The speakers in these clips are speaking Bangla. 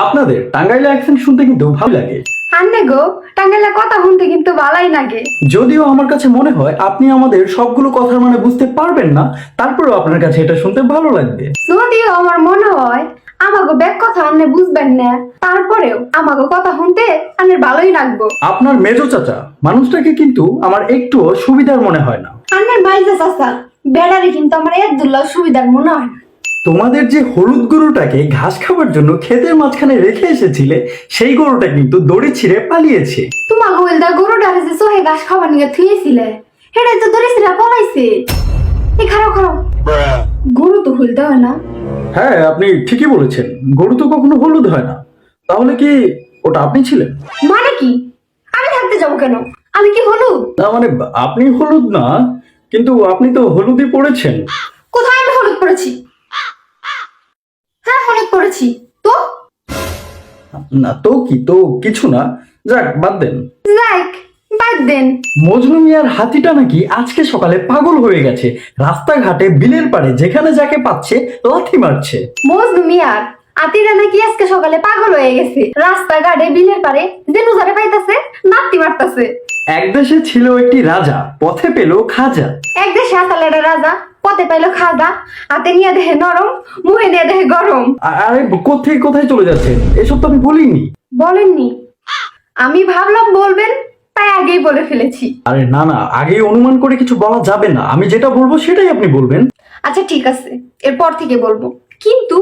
আপনাদের টাঙ্গাইলে অ্যাকসেন্ট শুনতে কিন্তু ভালো লাগে। আন্নে গো টাঙ্গাইলে কথা শুনতে কিন্তু ভালোই লাগে। যদিও আমার কাছে মনে হয় আপনি আমাদের সবগুলো কথার মানে বুঝতে পারবেন না, তারপরেও আপনার কাছে এটা শুনতে ভালো লাগবে। যদিও আমার মনে হয় আমাগো ব্যাগ কথা আন্নে বুঝবেন না, তারপরেও আমাগো কথা শুনতে আন্নের ভালোই লাগবো। আপনার মেজো চাচা মানুষটাকে কিন্তু আমার একটুও সুবিধার মনে হয় না। আন্নের বাইজা চাচা বেড়ারে কিন্তু আমার একদুল্লাহ সুবিধার মনে হয় না। তোমাদের যে হলুদ গরুটাকে ঘাস খাবার জন্য ক্ষেতের মাঝখানে রেখে এসেছিলে, সেই গরুটা কিন্তু দড়ি ছিঁড়ে পালিয়েছে। তোমার গোয়েলদা গরুটারে যে সোহে ঘাস খাবার নিয়ে থুয়েছিলে, হেটাই তো দরিদ্রা পলাইছে। এই খারাপ খারাপ গরু তো হলদা হয় না। হ্যাঁ, আপনি ঠিকই বলেছেন, গরু তো কখনো হলুদ হয় না। তাহলে কি ওটা আপনি ছিলেন? মানে কি আমি থাকতে যাবো কেন? আমি কি হলুদ? না মানে আপনি হলুদ না, কিন্তু আপনি তো হলুদই পড়েছেন। কোথায় আমি হলুদ পড়েছি? হ্যাঁ হলুদ পড়েছি তো। না তো কি, তো কিছু না, যাক বাদ দেন। লাইক বাদ দেন। মজনু মিয়ার হাতিটা নাকি আজকে সকালে পাগল হয়ে গেছে, রাস্তাঘাটে বিলের পাড়ে যেখানে যাকে পাচ্ছে লাথি মারছে। মজনু মিয়ার আতিরা নাকি আজকে সকালে পাগল হয়ে গেছে, রাস্তাঘাটে বিলের পারে যেন যারে পাইতাছে নাতি মারতাছে। এক দেশে ছিল একটি রাজা, পথে পেল খাজা। এক দেশে আসালের রাজা, পথে পাইলো খাজা, হাতে নিয়ে দেহে নরম, মুখে নিয়ে দেহে গরম। আরে কোথায় কোথায় চলে যাচ্ছেন? এসব তো আমি বলিনি। বলেননি? আমি ভাবলাম বলবেন, তাই আগেই বলে ফেলেছি। আরে না না, আগেই অনুমান করে কিছু বলা যাবে না, আমি যেটা বলবো সেটাই আপনি বলবেন। আচ্ছা ঠিক আছে, এরপর থেকে বলবো। কিন্তু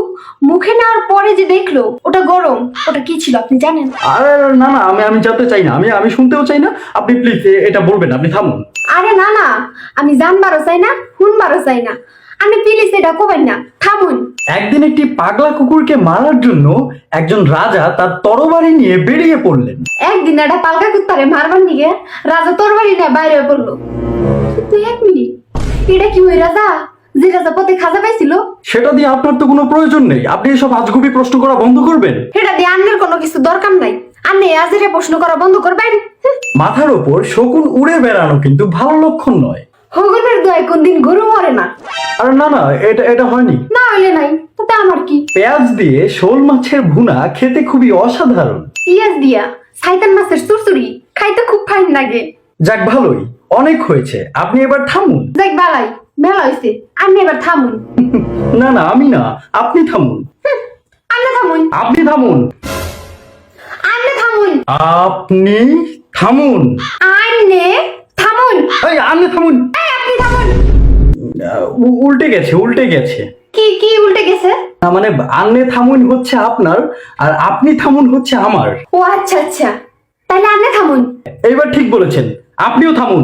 মুখে নেওয়ার পরে যে দেখলো ওটা গরম, ওটা কি ছিল আপনি জানেন? আরে না না, আমি জানতে চাই না, আমি শুনতেও চাই না। আপনি প্লিজ এটা বলবেন, আপনি থামুন। আরে না না, আমি জানবারও চাই না, শুনবারও চাই না। আমি প্লিজ এটা কবেন না, থামুন। একদিন একটি পাগলা কুকুরকে মারার জন্য একজন রাজা তার তরবারি নিয়ে বেরিয়ে পড়লেন। একদিন একটা পালকা কুত্তারে মারবার নিগে রাজা তরবারি নিয়ে বাইরে পড়লো। কিন্তু এক মিনিট, এটা কি ওই রাজা যে রাজা পথে খাজা পাইছিল? সেটা দিয়ে আপনার তো কোনো প্রয়োজন নেই, আপনি এসব আজগুবি প্রশ্ন করা বন্ধ করবেন। এটা দিয়ে আন্নের কোনো কিছু দরকার নাই। আন্নে আজেরে প্রশ্ন করা বন্ধ করবেন। মাথার ওপর শকুন উড়ে বেড়ানো কিন্তু ভালো লক্ষণ নয়। হগনের দোয়ায় কোনদিন গরু মরে না। আর না না, এটা হয়নি। না হইলে নাই, তাতে আমার কি? পেঁয়াজ দিয়ে শোল মাছের ভুনা খেতে খুবই অসাধারণ। পিয়াজ দিয়া সাইতান মাছের চুরচুরি খাইতে খুব ফাইন লাগে। যাক ভালোই, অনেক হয়েছে, আপনি এবার থামুন। যাক বালাই, মেলা হইছে, আপনি এবার থামুন। না না, আমি না, আপনি থামুন। আপনি থামুন। আপনি থামুন। আপনি থামুন। আপনি থামুন। আন্নে থামুন। এই আপনি থামুন। এই আপনি থামুন। উল্টে গেছে, উল্টে গেছে। কি কি উল্টে গেছে? না মানে আন্নে থামুন হচ্ছে আপনার, আর আপনি থামুন হচ্ছে আমার। ও আচ্ছা আচ্ছা, তাহলে আপনি থামুন। এইবার ঠিক বলেছেন, আপনিও থামুন।